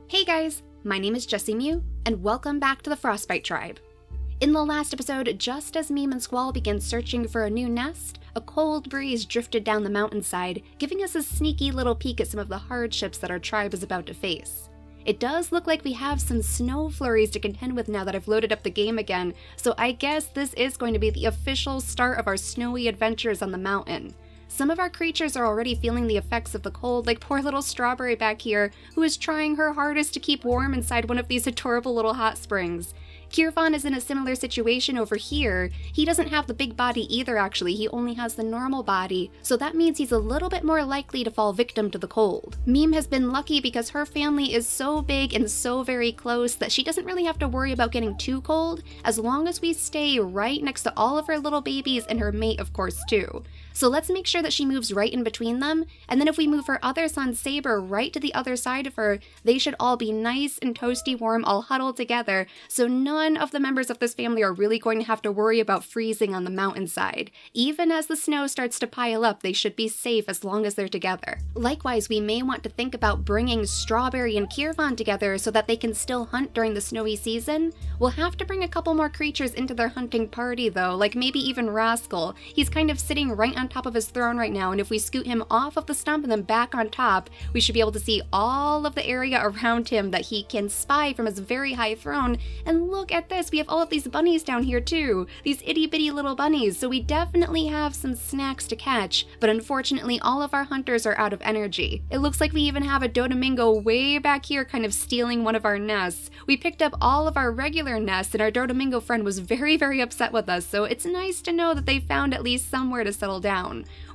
Hey guys, my name is JessiMew, and welcome back to the Frostbite tribe. In the last episode, just as Meme and Squall began searching for a new nest, a cold breeze drifted down the mountainside, giving us a sneaky little peek at some of the hardships that our tribe is about to face. It does look like we have some snow flurries to contend with now that I've loaded up the game again, so I guess this is going to be the official start of our snowy adventures on the mountain. Some of our creatures are already feeling the effects of the cold, like poor little Strawberry back here, who is trying her hardest to keep warm inside one of these adorable little hot springs. Kirvan is in a similar situation over here. He doesn't have the big body either actually, he only has the normal body, so that means he's a little bit more likely to fall victim to the cold. Meme has been lucky because her family is so big and so very close that she doesn't really have to worry about getting too cold, as long as we stay right next to all of her little babies and her mate of course too. So let's make sure that she moves right in between them, and then if we move her other son Saber right to the other side of her, they should all be nice and toasty warm all huddled together, so none of the members of this family are really going to have to worry about freezing on the mountainside. Even as the snow starts to pile up, they should be safe as long as they're together. Likewise, we may want to think about bringing Strawberry and Kirvan together so that they can still hunt during the snowy season. We'll have to bring a couple more creatures into their hunting party though, like maybe even Rascal. He's kind of sitting right on top of his throne right now, and if we scoot him off of the stump and then back on top, we should be able to see all of the area around him that he can spy from his very high throne. And look at this, we have all of these bunnies down here too, these itty bitty little bunnies, so we definitely have some snacks to catch, but unfortunately all of our hunters are out of energy. It looks like we even have a Dodongo way back here kind of stealing one of our nests. We picked up all of our regular nests and our Dodongo friend was very upset with us, so it's nice to know that they found at least somewhere to settle down.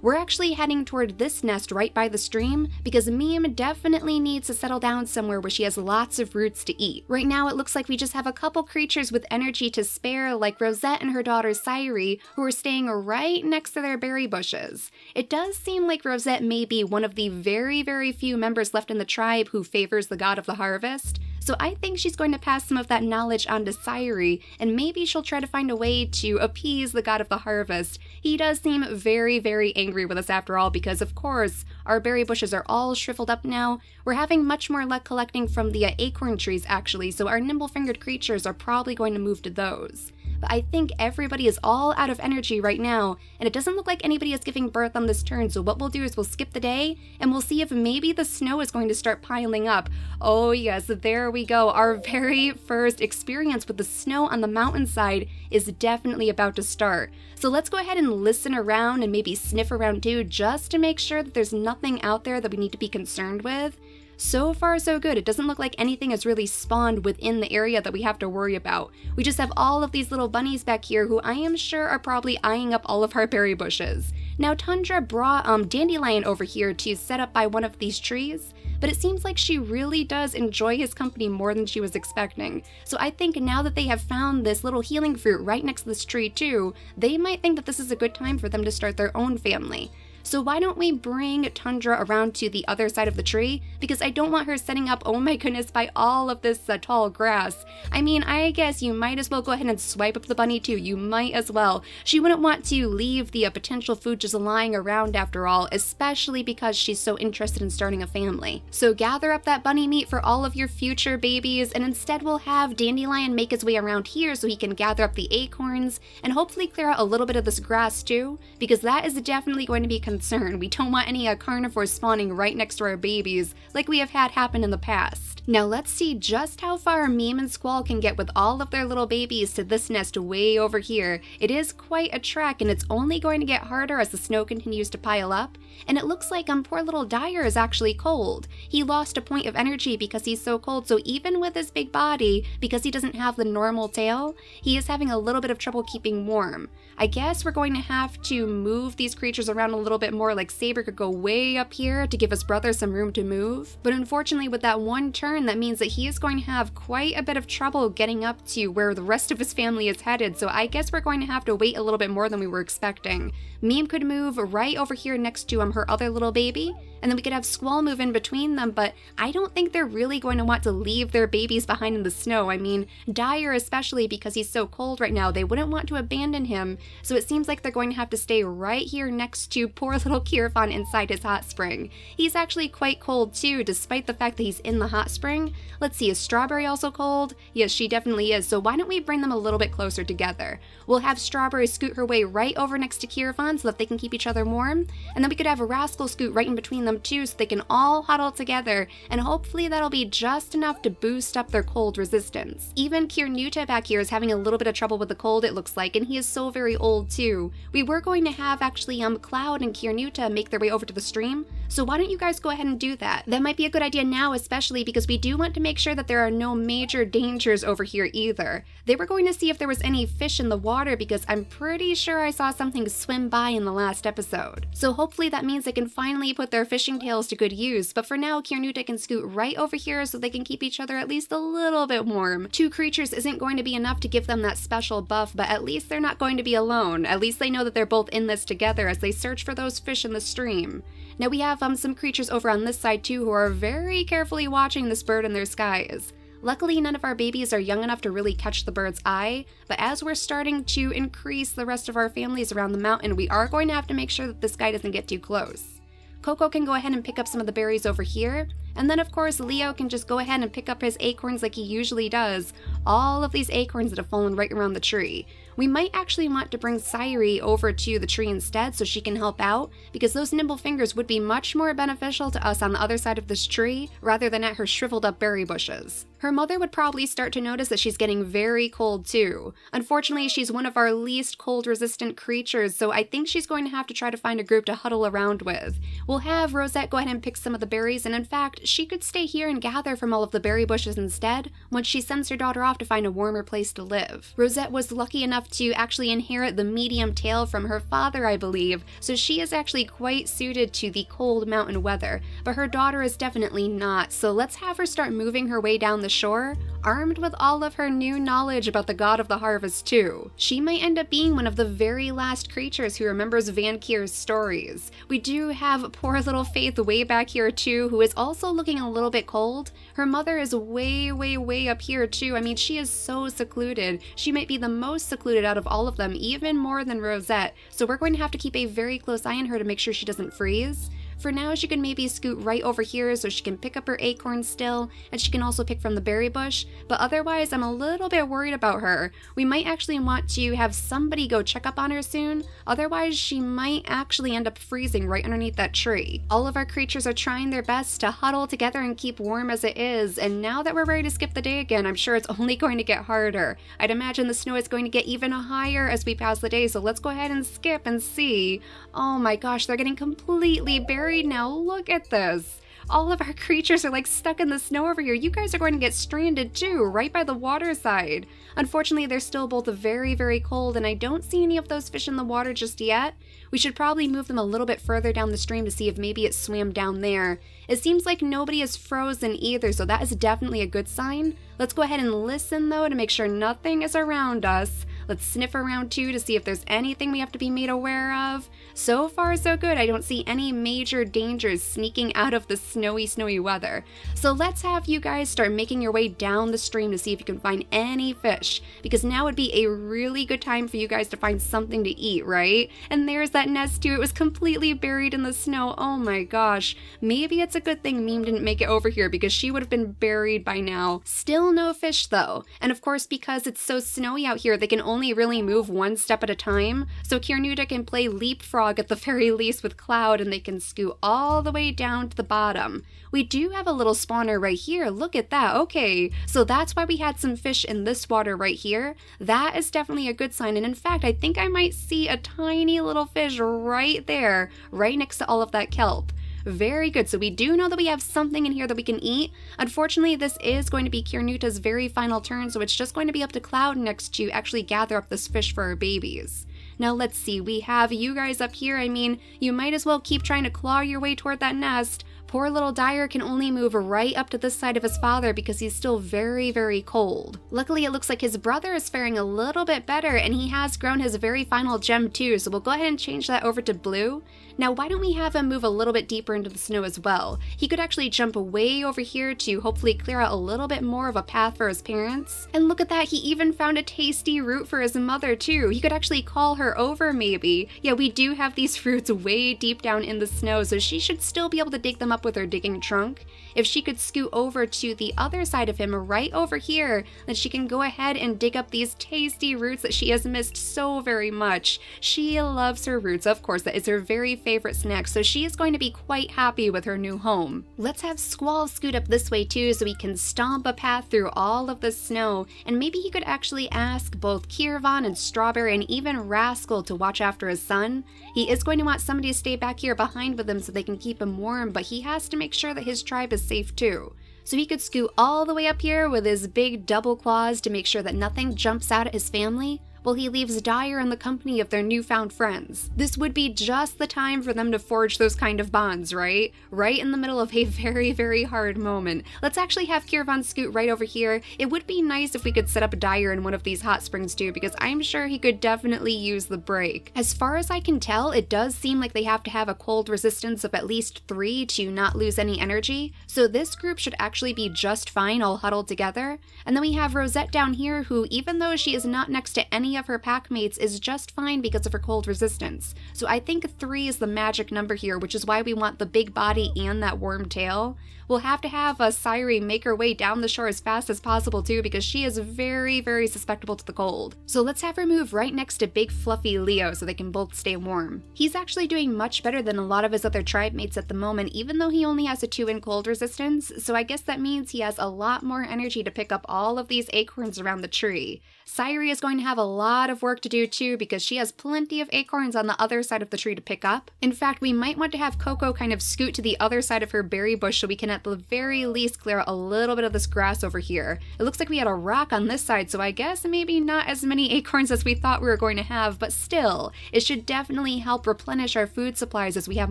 We're actually heading toward this nest right by the stream because Meme definitely needs to settle down somewhere where she has lots of roots to eat. Right now it looks like we just have a couple creatures with energy to spare, like Rosette and her daughter Sairi, who are staying right next to their berry bushes. It does seem like Rosette may be one of the very few members left in the tribe who favors the god of the harvest, so I think she's going to pass some of that knowledge on to Sairi, and maybe she'll try to find a way to appease the god of the harvest. He does seem very angry with us after all because, of course, our berry bushes are all shriveled up now. We're having much more luck collecting from the acorn trees actually, so our nimble-fingered creatures are probably going to move to those. But I think everybody is all out of energy right now, and it doesn't look like anybody is giving birth on this turn, so what we'll do is we'll skip the day, and we'll see if maybe the snow is going to start piling up. Oh yes, there we go. Our very first experience with the snow on the mountainside is definitely about to start. So let's go ahead and listen around and maybe sniff around too, just to make sure that there's nothing out there that we need to be concerned with. So far so good, it doesn't look like anything has really spawned within the area that we have to worry about. We just have all of these little bunnies back here who I am sure are probably eyeing up all of our berry bushes. Now Tundra brought Dandelion over here to set up by one of these trees, but it seems like she really does enjoy his company more than she was expecting. So I think now that they have found this little healing fruit right next to this tree too, they might think that this is a good time for them to start their own family. So why don't we bring Tundra around to the other side of the tree, because I don't want her setting up, oh my goodness, by all of this tall grass. I mean, I guess you might as well go ahead and swipe up the bunny too, you might as well. She wouldn't want to leave the potential food just lying around after all, especially because she's so interested in starting a family. So gather up that bunny meat for all of your future babies, and instead we'll have Dandelion make his way around here so he can gather up the acorns, and hopefully clear out a little bit of this grass too, because that is definitely going to be concern. We don't want any carnivores spawning right next to our babies like we have had happen in the past. Now let's see just how far Meme and Squall can get with all of their little babies to this nest way over here. It is quite a trek, and it's only going to get harder as the snow continues to pile up. And it looks like poor little Dyer is actually cold. He lost a point of energy because he's so cold, so even with his big body, because he doesn't have the normal tail, he is having a little bit of trouble keeping warm. I guess we're going to have to move these creatures around a little bit more, like Saber could go way up here to give his brother some room to move. But unfortunately with that one turn, that means that he is going to have quite a bit of trouble getting up to where the rest of his family is headed, so I guess we're going to have to wait a little bit more than we were expecting. Meme could move right over here next to her other little baby, and then we could have Squall move in between them, but I don't think they're really going to want to leave their babies behind in the snow. I mean, Dyer especially, because he's so cold right now, they wouldn't want to abandon him, so it seems like they're going to have to stay right here next to poor little Kirfan inside his hot spring. He's actually quite cold too, despite the fact that he's in the hot spring. Let's see, is Strawberry also cold? Yes, she definitely is, so why don't we bring them a little bit closer together? We'll have Strawberry scoot her way right over next to Kirfan so that they can keep each other warm, and then we could have a Rascal scoot right in between them too so they can all huddle together, and hopefully that'll be just enough to boost up their cold resistance. Even Kirnuta back here is having a little bit of trouble with the cold, it looks like, and he is so very old too. We were going to have actually Cloud and Kirnuta make their way over to the stream, so why don't you guys go ahead and do that? That might be a good idea now, especially because we do want to make sure that there are no major dangers over here either. They were going to see if there was any fish in the water because I'm pretty sure I saw something swim by in the last episode. So hopefully that means they can finally put their fishing tails to good use, but for now Kirnuta can scoot right over here so they can keep each other at least a little bit warm. Two creatures isn't going to be enough to give them that special buff, but at least they're not going to be alone. At least they know that they're both in this together as they search for those fish in the stream. Now we have some creatures over on this side too who are very carefully watching this bird in their skies. Luckily, none of our babies are young enough to really catch the bird's eye, but as we're starting to increase the rest of our families around the mountain, we are going to have to make sure that this guy doesn't get too close. Coco can go ahead and pick up some of the berries over here, and then of course Leo can just go ahead and pick up his acorns like he usually does, all of these acorns that have fallen right around the tree. We might actually want to bring Sairi over to the tree instead so she can help out, because those nimble fingers would be much more beneficial to us on the other side of this tree rather than at her shriveled up berry bushes. Her mother would probably start to notice that she's getting very cold too. Unfortunately, she's one of our least cold resistant creatures, so I think she's going to have to try to find a group to huddle around with. We'll have Rosette go ahead and pick some of the berries, and in fact, she could stay here and gather from all of the berry bushes instead once she sends her daughter off to find a warmer place to live. Rosette was lucky enough to actually inherit the medium tail from her father, I believe, so she is actually quite suited to the cold mountain weather, but her daughter is definitely not, so let's have her start moving her way down the shore, armed with all of her new knowledge about the god of the harvest too. She might end up being one of the very last creatures who remembers Vankir's stories. We do have poor little Faith way back here too, who is also looking a little bit cold. Her mother is way up here too. I mean, she is so secluded. She might be the most secluded out of all of them, even more than Rosette, so we're going to have to keep a very close eye on her to make sure she doesn't freeze. For now, she can maybe scoot right over here so she can pick up her acorn still, and she can also pick from the berry bush, but otherwise I'm a little bit worried about her. We might actually want to have somebody go check up on her soon, otherwise she might actually end up freezing right underneath that tree. All of our creatures are trying their best to huddle together and keep warm as it is, and now that we're ready to skip the day again, I'm sure it's only going to get harder. I'd imagine the snow is going to get even higher as we pass the day, so let's go ahead and skip and see. Oh my gosh, they're getting completely buried now. Look at this. All of our creatures are like stuck in the snow over here. You guys are going to get stranded too, right by the water side. Unfortunately, they're still both very cold, and I don't see any of those fish in the water just yet. We should probably move them a little bit further down the stream to see if maybe it swam down there. It seems like nobody is frozen either, so that is definitely a good sign. Let's go ahead and listen though to make sure nothing is around us. Let's sniff around too to see if there's anything we have to be made aware of. So far so good. I don't see any major dangers sneaking out of the snowy weather. So let's have you guys start making your way down the stream to see if you can find any fish, because now would be a really good time for you guys to find something to eat, right? And there's that nest too. It was completely buried in the snow. Oh my gosh. Maybe it's a good thing Meme didn't make it over here because she would have been buried by now. Still no fish though. And of course, because it's so snowy out here, they can only really move one step at a time. So Kirnuta can play leapfrog at the very least with Cloud, and they can scoot all the way down to the bottom. We do have a little spawner right here. Look at that. Okay, so that's why we had some fish in this water right here. That is definitely a good sign. And in fact, I think I might see a tiny little fish right there, right next to all of that kelp. Very good. So we do know that we have something in here that we can eat. Unfortunately, this is going to be Kirnuta's very final turn, so it's just going to be up to Cloud next to actually gather up this fish for our babies. Now let's see, we have you guys up here. I mean, you might as well keep trying to claw your way toward that nest. Poor little Dyer can only move right up to this side of his father because he's still very, very cold. Luckily, it looks like his brother is faring a little bit better, and he has grown his very final gem too, so we'll go ahead and change that over to blue. Now, why don't we have him move a little bit deeper into the snow as well? He could actually jump way over here to hopefully clear out a little bit more of a path for his parents. And look at that, he even found a tasty root for his mother too. He could actually call her over maybe. Yeah, we do have these fruits way deep down in the snow, so she should still be able to dig them up with her digging trunk. If she could scoot over to the other side of him right over here, then she can go ahead and dig up these tasty roots that she has missed so very much. She loves her roots, of course, that is her very favorite snack, so she is going to be quite happy with her new home. Let's have Squall scoot up this way too so he can stomp a path through all of the snow, and maybe he could actually ask both Kirvan and Strawberry and even Rascal to watch after his son. He is going to want somebody to stay back here behind with him so they can keep him warm, but he has to make sure that his tribe is safe too. So he could scoot all the way up here with his big double claws to make sure that nothing jumps out at his family, while he leaves Dyer in the company of their newfound friends. This would be just the time for them to forge those kind of bonds, right? Right in the middle of a very, very hard moment. Let's actually have Kirvan scoot right over here. It would be nice if we could set up Dyer in one of these hot springs too, because I'm sure he could definitely use the break. As far as I can tell, it does seem like they have to have a cold resistance of at least 3 to not lose any energy, so this group should actually be just fine all huddled together. And then we have Rosette down here who, even though she is not next to any of her pack mates, is just fine because of her cold resistance. So I think 3 is the magic number here, which is why we want the big body and that warm tail. We'll have to have Sairi make her way down the shore as fast as possible too, because she is very, very susceptible to the cold. So let's have her move right next to big fluffy Leo so they can both stay warm. He's actually doing much better than a lot of his other tribe mates at the moment, even though he only has a 2 in cold resistance, so I guess that means he has a lot more energy to pick up all of these acorns around the tree. Sairi is going to have a lot of work to do too, because she has plenty of acorns on the other side of the tree to pick up. In fact, we might want to have Coco kind of scoot to the other side of her berry bush so we can at the very least clear out a little bit of this grass over here. It looks like we had a rock on this side, so I guess maybe not as many acorns as we thought we were going to have, but still, it should definitely help replenish our food supplies as we have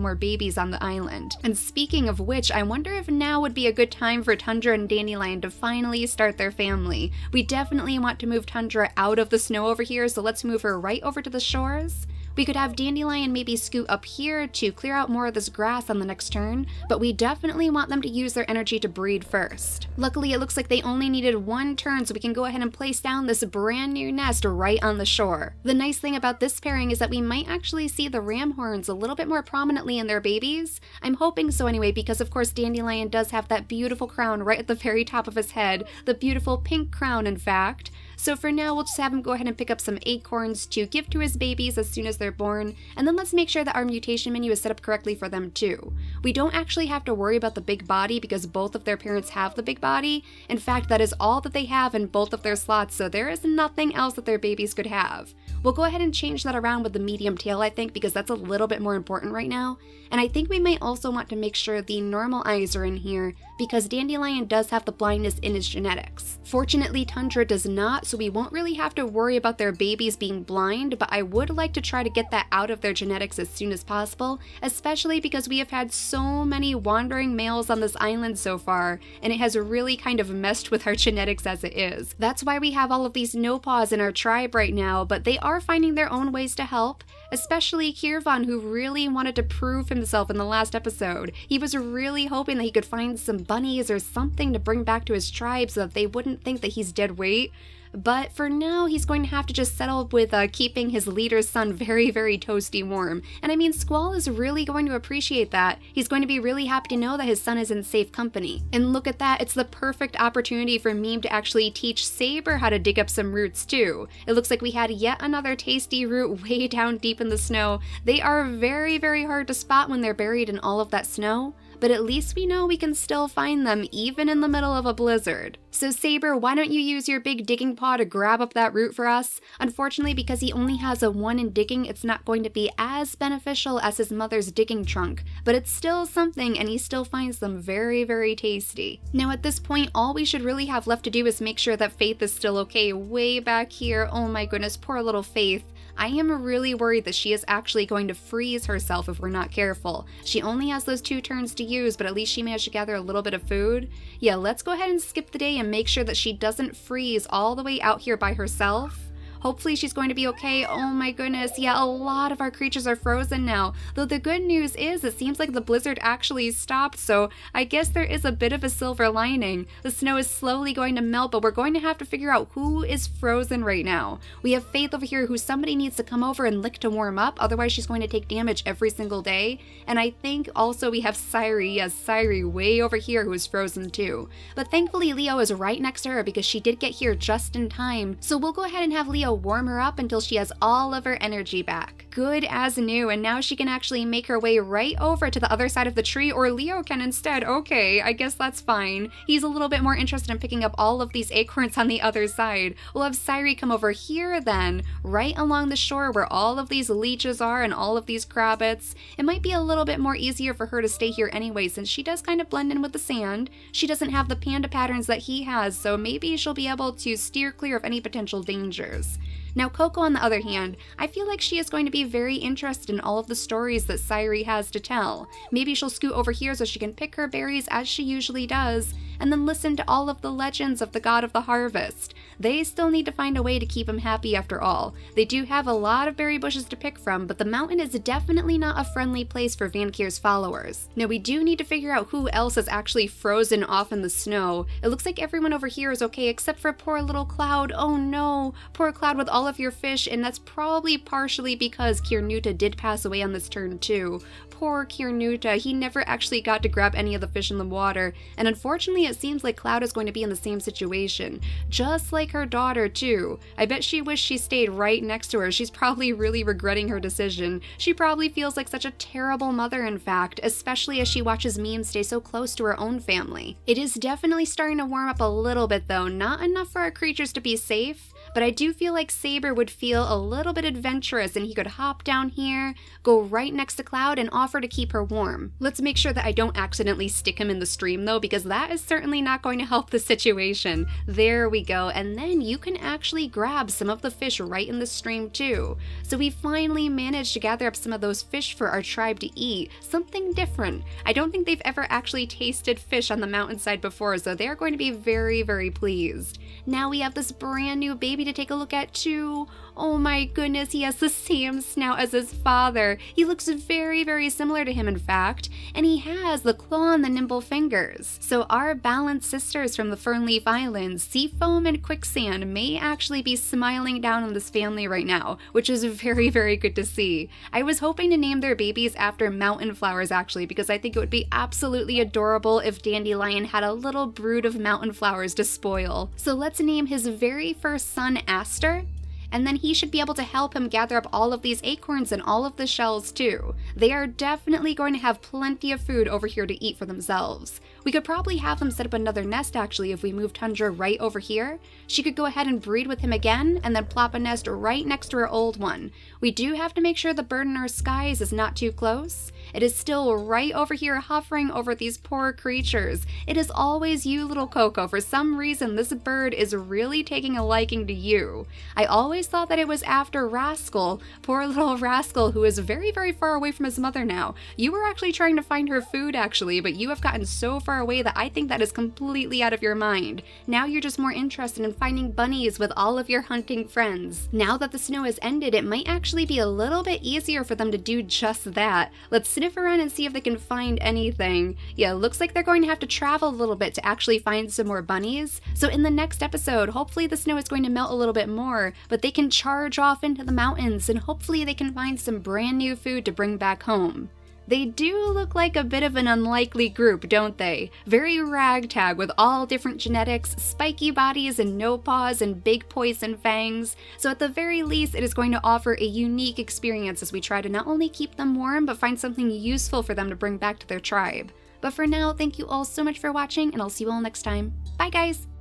more babies on the island. And speaking of which, I wonder if now would be a good time for Tundra and Dandelion to finally start their family. We definitely want to move Tundra out of the snow over here, so let's move her right over to the shores. We could have Dandelion maybe scoot up here to clear out more of this grass on the next turn, but we definitely want them to use their energy to breed first. Luckily, it looks like they only needed 1 turn, so we can go ahead and place down this brand new nest right on the shore. The nice thing about this pairing is that we might actually see the ram horns a little bit more prominently in their babies. I'm hoping so anyway, because of course Dandelion does have that beautiful crown right at the very top of his head, the beautiful pink crown in fact. So for now, we'll just have him go ahead and pick up some acorns to give to his babies as soon as they're born, and then let's make sure that our mutation menu is set up correctly for them too. We don't actually have to worry about the big body because both of their parents have the big body. In fact, that is all that they have in both of their slots, so there is nothing else that their babies could have. We'll go ahead and change that around with the medium tail, I think, because that's a little bit more important right now. And I think we might also want to make sure the normal eyes are in here, because Dandelion does have the blindness in his genetics. Fortunately, Tundra does not, so we won't really have to worry about their babies being blind, but I would like to try to get that out of their genetics as soon as possible, especially because we have had so many wandering males on this island so far, and it has really kind of messed with our genetics as it is. That's why we have all of these no-paws in our tribe right now, but they are finding their own ways to help, especially Kirvan, who really wanted to prove himself in the last episode. He was really hoping that he could find some bunnies or something to bring back to his tribe so that they wouldn't think that he's dead weight. But for now, he's going to have to just settle with keeping his leader's son very, very toasty warm. And I mean, Squall is really going to appreciate that. He's going to be really happy to know that his son is in safe company. And look at that, it's the perfect opportunity for Meme to actually teach Saber how to dig up some roots too. It looks like we had yet another tasty root way down deep in the snow. They are very, very hard to spot when they're buried in all of that snow, but at least we know we can still find them even in the middle of a blizzard. So Saber, why don't you use your big digging paw to grab up that root for us? Unfortunately, because he only has a 1 in digging, it's not going to be as beneficial as his mother's digging trunk, but it's still something and he still finds them very, very tasty. Now at this point, all we should really have left to do is make sure that Faith is still okay way back here. Oh my goodness, poor little Faith. I am really worried that she is actually going to freeze herself if we're not careful. She only has those 2 turns to use, but at least she managed to gather a little bit of food. Yeah, let's go ahead and skip the day and make sure that she doesn't freeze all the way out here by herself. Hopefully she's going to be okay. Oh my goodness, yeah, a lot of our creatures are frozen now. Though the good news is it seems like the blizzard actually stopped, so I guess there is a bit of a silver lining. The snow is slowly going to melt, but we're going to have to figure out who is frozen right now. We have Faith over here who somebody needs to come over and lick to warm up, otherwise she's going to take damage every single day. And I think also we have Sairi, yes, Sairi way over here who is frozen too. But thankfully Leo is right next to her because she did get here just in time, so we'll go ahead and have Leo warm her up until she has all of her energy back. Good as new, and now she can actually make her way right over to the other side of the tree, or Leo can instead. Okay, I guess that's fine. He's a little bit more interested in picking up all of these acorns on the other side. We'll have Sairi come over here then, right along the shore where all of these leeches are and all of these crabbits. It might be a little bit more easier for her to stay here anyway, since she does kind of blend in with the sand. She doesn't have the panda patterns that he has, so maybe she'll be able to steer clear of any potential dangers. Now Coco, on the other hand, I feel like she is going to be very interested in all of the stories that Sairi has to tell. Maybe she'll scoot over here so she can pick her berries as she usually does, and then listen to all of the legends of the god of the harvest. They still need to find a way to keep him happy after all. They do have a lot of berry bushes to pick from, but the mountain is definitely not a friendly place for Vankir's followers. Now we do need to figure out who else is actually frozen off in the snow. It looks like everyone over here is okay except for poor little Cloud. Oh no, poor Cloud with all of your fish, and that's probably partially because Kirnuta did pass away on this turn too. Poor Kirnuta, he never actually got to grab any of the fish in the water, and unfortunately it seems like Cloud is going to be in the same situation. Just like her daughter too. I bet she wished she stayed right next to her. She's probably really regretting her decision. She probably feels like such a terrible mother, in fact, especially as she watches Meme stay so close to her own family. It is definitely starting to warm up a little bit though, not enough for our creatures to be safe, but I do feel like Saber would feel a little bit adventurous and he could hop down here, go right next to Cloud, and offer to keep her warm. Let's make sure that I don't accidentally stick him in the stream though, because that is certainly not going to help the situation. There we go, and then you can actually grab some of the fish right in the stream too. So we finally managed to gather up some of those fish for our tribe to eat, something different. I don't think they've ever actually tasted fish on the mountainside before, so they're going to be very, very pleased. Now we have this brand new baby to take a look at too. Oh my goodness, he has the same snout as his father. He looks very, very similar to him, in fact, and he has the claw and the nimble fingers. So our balanced sisters from the Fernleaf Islands, Seafoam and Quicksand, may actually be smiling down on this family right now, which is very, very good to see. I was hoping to name their babies after mountain flowers actually, because I think it would be absolutely adorable if Dandelion had a little brood of mountain flowers to spoil. So let's name his very first son Aster, and then he should be able to help him gather up all of these acorns and all of the shells too. They are definitely going to have plenty of food over here to eat for themselves. We could probably have them set up another nest actually if we move Tundra right over here. She could go ahead and breed with him again and then plop a nest right next to her old one. We do have to make sure the bird in our skies is not too close. It is still right over here hovering over these poor creatures. It is always you, little Coco. For some reason, this bird is really taking a liking to you. I always thought that it was after Rascal, poor little Rascal, who is very, very far away from his mother now. You were actually trying to find her food actually, but you have gotten so far away that I think that is completely out of your mind. Now you're just more interested in finding bunnies with all of your hunting friends. Now that the snow has ended, it might actually be a little bit easier for them to do just that. Let's sniff around and see if they can find anything. Yeah, looks like they're going to have to travel a little bit to actually find some more bunnies. So in the next episode, hopefully the snow is going to melt a little bit more, but they can charge off into the mountains and hopefully they can find some brand new food to bring back home. They do look like a bit of an unlikely group, don't they? Very ragtag with all different genetics, spiky bodies and no paws and big poison fangs. So at the very least, it is going to offer a unique experience as we try to not only keep them warm, but find something useful for them to bring back to their tribe. But for now, thank you all so much for watching, and I'll see you all next time. Bye guys!